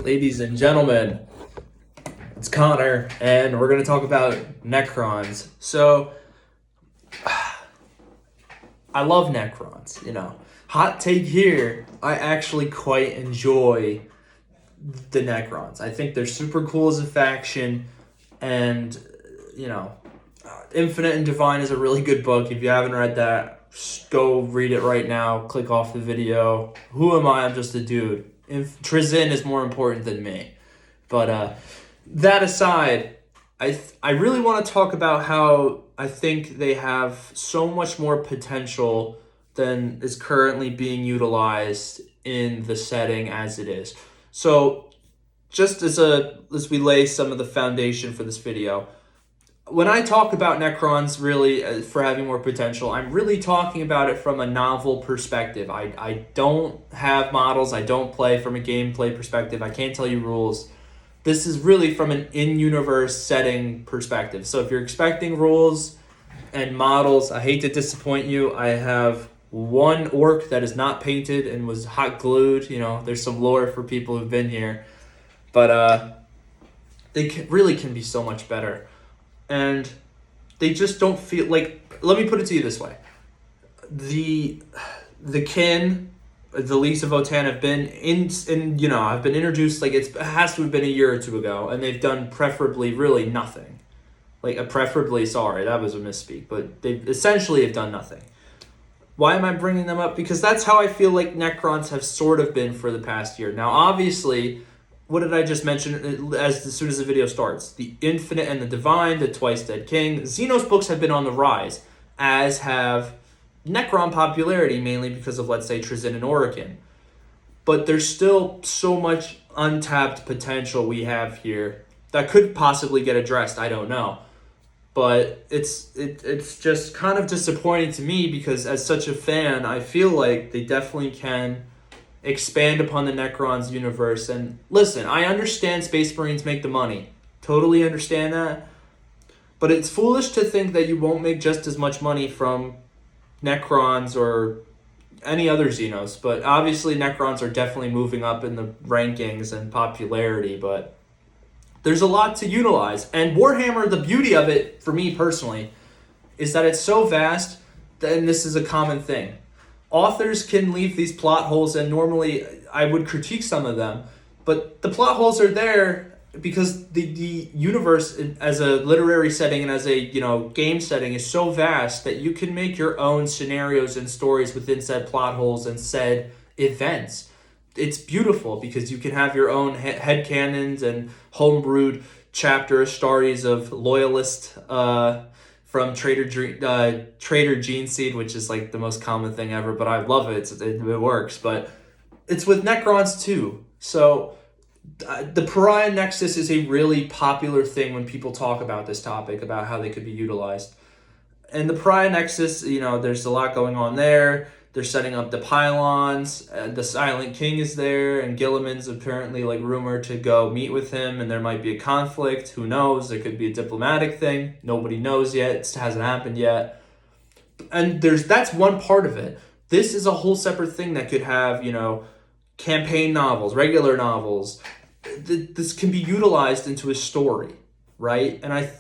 Ladies and gentlemen, it's Connor, and we're going to talk about Necrons. So, I love Necrons, Hot take here, I actually quite enjoy the Necrons. I think they're super cool as a faction, and, Infinite and Divine is a really good book. If you haven't read that, just go read it right now. Click off the video. Who am I? I'm just a dude. Trizin is more important than me. But that aside, I really want to talk about how I think they have so much more potential than is currently being utilized in the setting as it is. So just as we lay some of the foundation for this video, when I talk about Necrons really for having more potential, I'm really talking about it from a novel perspective. I don't have models. I don't play from a gameplay perspective. I can't tell you rules. This is really from an in-universe setting perspective. So if you're expecting rules and models, I hate to disappoint you. I have one orc that is not painted and was hot glued. There's some lore for people who've been here. But they really can be so much better. And they just don't feel like, let me put it to you this way. The kin, the Leagues of Votan have been have been introduced, like it has to have been a year or two ago, and they've done preferably really nothing. Preferably, sorry, that was a misspeak, but they essentially have done nothing. Why am I bringing them up? Because that's how I feel like Necrons have sort of been for the past year. Now, obviously, what did I just mention as soon as the video starts? The Infinite and the Divine, the Twice Dead King. Xenos books have been on the rise, as have Necron popularity, mainly because of, let's say, Trizin and Orokin. But there's still so much untapped potential we have here that could possibly get addressed. I don't know. But it's just kind of disappointing to me because as such a fan, I feel like they definitely can expand upon the Necrons universe. And listen, I understand Space Marines make the money. Totally understand that. But it's foolish to think that you won't make just as much money from Necrons or any other Xenos. But obviously Necrons are definitely moving up in the rankings and popularity, but there's a lot to utilize. And Warhammer, the beauty of it, for me personally, is that it's so vast, and this is a common thing. Authors can leave these plot holes, and normally I would critique some of them, but the plot holes are there because the universe as a literary setting and as a game setting is so vast that you can make your own scenarios and stories within said plot holes and said events. It's beautiful because you can have your own headcanons and homebrewed chapter stories of loyalist from Trader Gene Seed, which is like the most common thing ever, but I love it. It works. But it's with Necrons too. So the Pariah Nexus is a really popular thing when people talk about this topic, about how they could be utilized. And the Pariah Nexus, there's a lot going on there. They're setting up the pylons. The Silent King is there, and Gilliman's apparently rumored to go meet with him, and there might be a conflict. Who knows? There could be a diplomatic thing. Nobody knows yet. It hasn't happened yet. And that's one part of it. This is a whole separate thing that could have, campaign novels, regular novels. This can be utilized into a story, right? And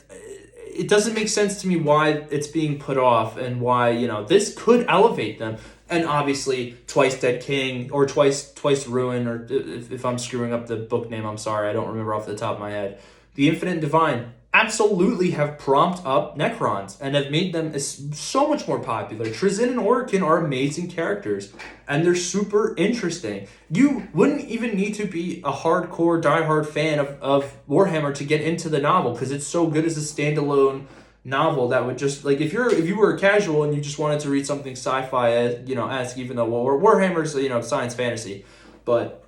it doesn't make sense to me why it's being put off and why, this could elevate them. And obviously, Twice Dead King or Twice Ruin, or if I'm screwing up the book name, I'm sorry, I don't remember off the top of my head. The Infinite and Divine absolutely have prompted up Necrons and have made them so much more popular. Trizin and Orokin are amazing characters, and they're super interesting. You wouldn't even need to be a hardcore, diehard fan of Warhammer to get into the novel because it's so good as a standalone novel that would just, if you were a casual and you just wanted to read something sci-fi, even though Warhammer's, science fantasy, but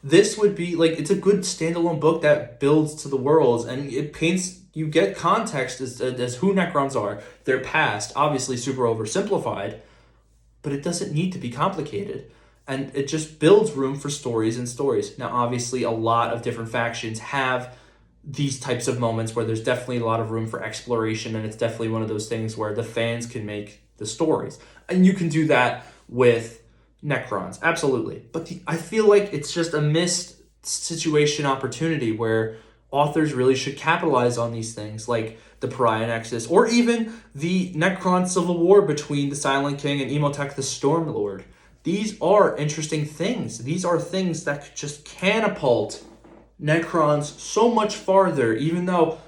this would be it's a good standalone book that builds to the worlds, and you get context as who Necrons are, their past, obviously super oversimplified, but it doesn't need to be complicated. And it just builds room for stories and stories. Now, obviously, a lot of different factions have these types of moments where there's definitely a lot of room for exploration, and it's definitely one of those things where the fans can make the stories. And you can do that with Necrons, absolutely. But I feel like it's just a missed situation opportunity where authors really should capitalize on these things, like the Pariah Nexus, or even the Necron civil war between the Silent King and Imhotep the Stormlord. These are interesting things. These are things that could just catapult Necrons so much farther, even though,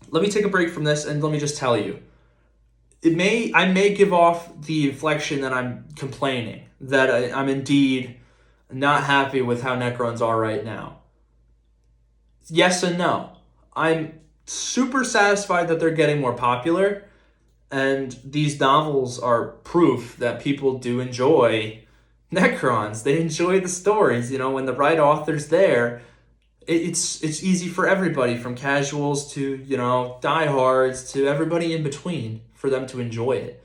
let me take a break from this and let me just tell you. I may give off the inflection that I'm complaining, that I'm indeed not happy with how Necrons are right now. Yes and no. I'm super satisfied that they're getting more popular, and these novels are proof that people do enjoy Necrons. They enjoy the stories. When the right author's there, it's easy for everybody, from casuals to diehards to everybody in between, for them to enjoy it.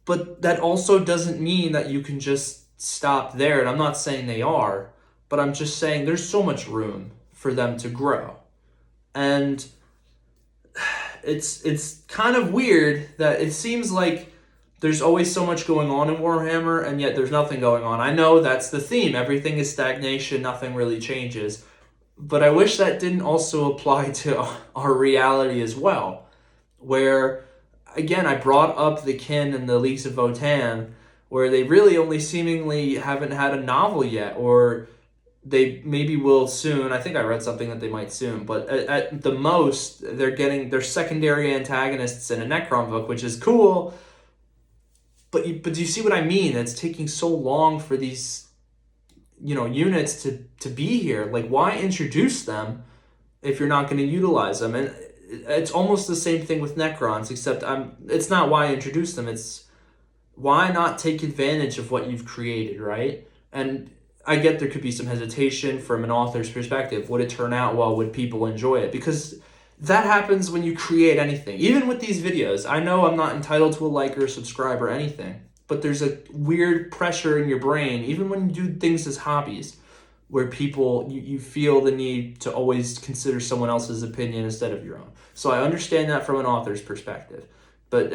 But that also doesn't mean that you can just stop there, and I'm not saying they are, but I'm just saying there's so much room for them to grow. And it's kind of weird that it seems like there's always so much going on in Warhammer, and yet there's nothing going on. I know that's the theme. Everything is stagnation. Nothing really changes. But I wish that didn't also apply to our reality as well, where, again, I brought up the Kin and the Leagues of Votan, where they really only seemingly haven't had a novel yet, or they maybe will soon. I think I read something that they might soon, but at the most, they're getting their secondary antagonists in a Necron book, which is cool. But do you see what I mean? It's taking so long for these, units to be here. Like, why introduce them if you're not going to utilize them? And it's almost the same thing with Necrons, except it's not why introduce them. It's why not take advantage of what you've created, right? And I get there could be some hesitation from an author's perspective. Would it turn out well? Would people enjoy it? Because that happens when you create anything. Even with these videos, I know I'm not entitled to a like or a subscribe or anything, but there's a weird pressure in your brain, even when you do things as hobbies, where you feel the need to always consider someone else's opinion instead of your own. So I understand that from an author's perspective. But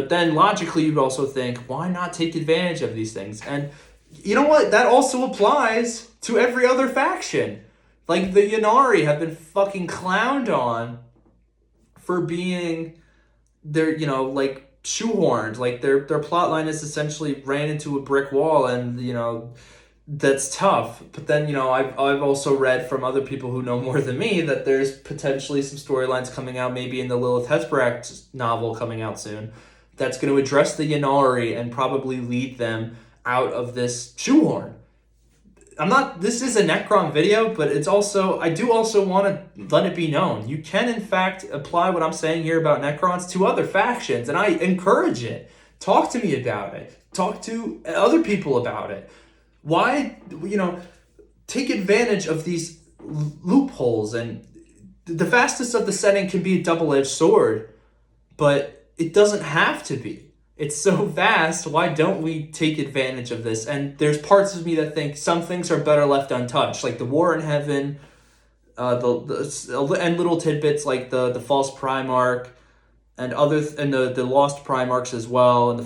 then logically you'd also think, why not take advantage of these things? And you know what? That also applies to every other faction. Like, the Ynnari have been fucking clowned on for being shoehorned. Like, their plot line is essentially ran into a brick wall, and that's tough. But then I've also read from other people who know more than me that there's potentially some storylines coming out, maybe in the Lilith Hesperact novel coming out soon, that's going to address the Ynnari and probably lead them out of this shoehorn. This is a Necron video, but I do also want to let it be known, you can in fact apply what I'm saying here about Necrons to other factions, and I encourage it. Talk to me about it. Talk to other people about it. Why, take advantage of these loopholes. And the fastest of the setting can be a double-edged sword, but it doesn't have to be. It's so vast, why don't we take advantage of this? And there's parts of me that think some things are better left untouched, like the War in Heaven, and little tidbits like the False Primarch, and the Lost Primarchs as well, and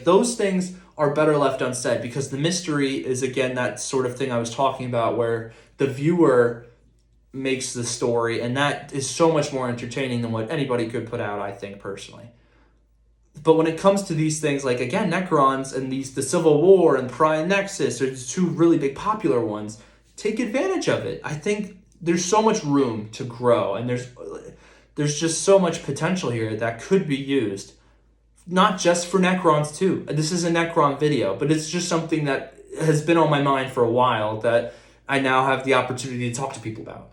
those things are better left unsaid, because the mystery is, again, that sort of thing I was talking about, where the viewer makes the story, and that is so much more entertaining than what anybody could put out, I think, personally. But when it comes to these things, like, again, Necrons and the Civil War and Pariah Nexus are two really big popular ones, take advantage of it. I think there's so much room to grow, and there's just so much potential here that could be used. Not just for Necrons, too. This is a Necron video, but it's just something that has been on my mind for a while that I now have the opportunity to talk to people about.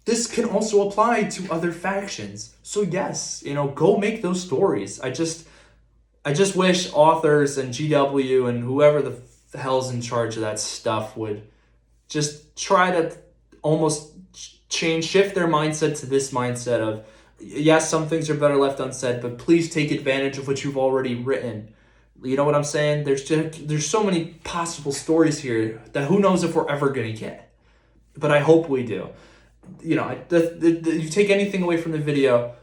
This can also apply to other factions. So yes, go make those stories. I just wish authors and GW and whoever the hell's in charge of that stuff would just try to almost shift their mindset to this mindset of, yes, some things are better left unsaid, but please take advantage of what you've already written. You know what I'm saying? There's so many possible stories here that who knows if we're ever going to get. But I hope we do. You take anything away from the video,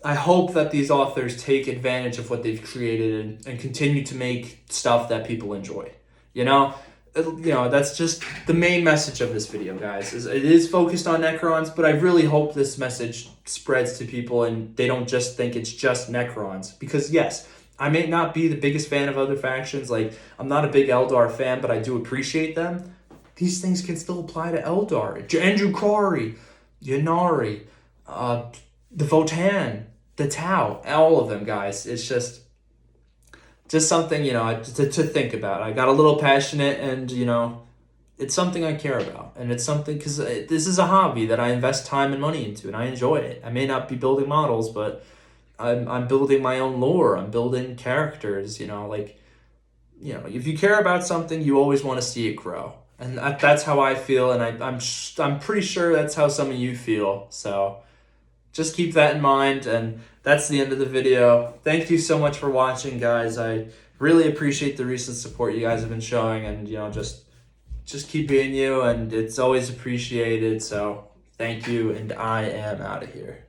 I hope that these authors take advantage of what they've created and continue to make stuff that people enjoy. that's just the main message of this video, guys. It is focused on Necrons, but I really hope this message spreads to people and they don't just think it's just Necrons. Because yes, I may not be the biggest fan of other factions. Like, I'm not a big Eldar fan, but I do appreciate them. These things can still apply to Eldar. Andrew Kari, Yanari, the Votan, the Tau, all of them, guys. It's just something, to think about. I got a little passionate, and, it's something I care about. And it's something, because this is a hobby that I invest time and money into, and I enjoy it. I may not be building models, but I'm building my own lore. I'm building characters, if you care about something, you always want to see it grow. And that's how I feel, and I'm pretty sure that's how some of you feel. So just keep that in mind, and that's the end of the video. Thank you so much for watching, guys. I really appreciate the recent support you guys have been showing, and just keep being you, and it's always appreciated. So thank you, and I am out of here.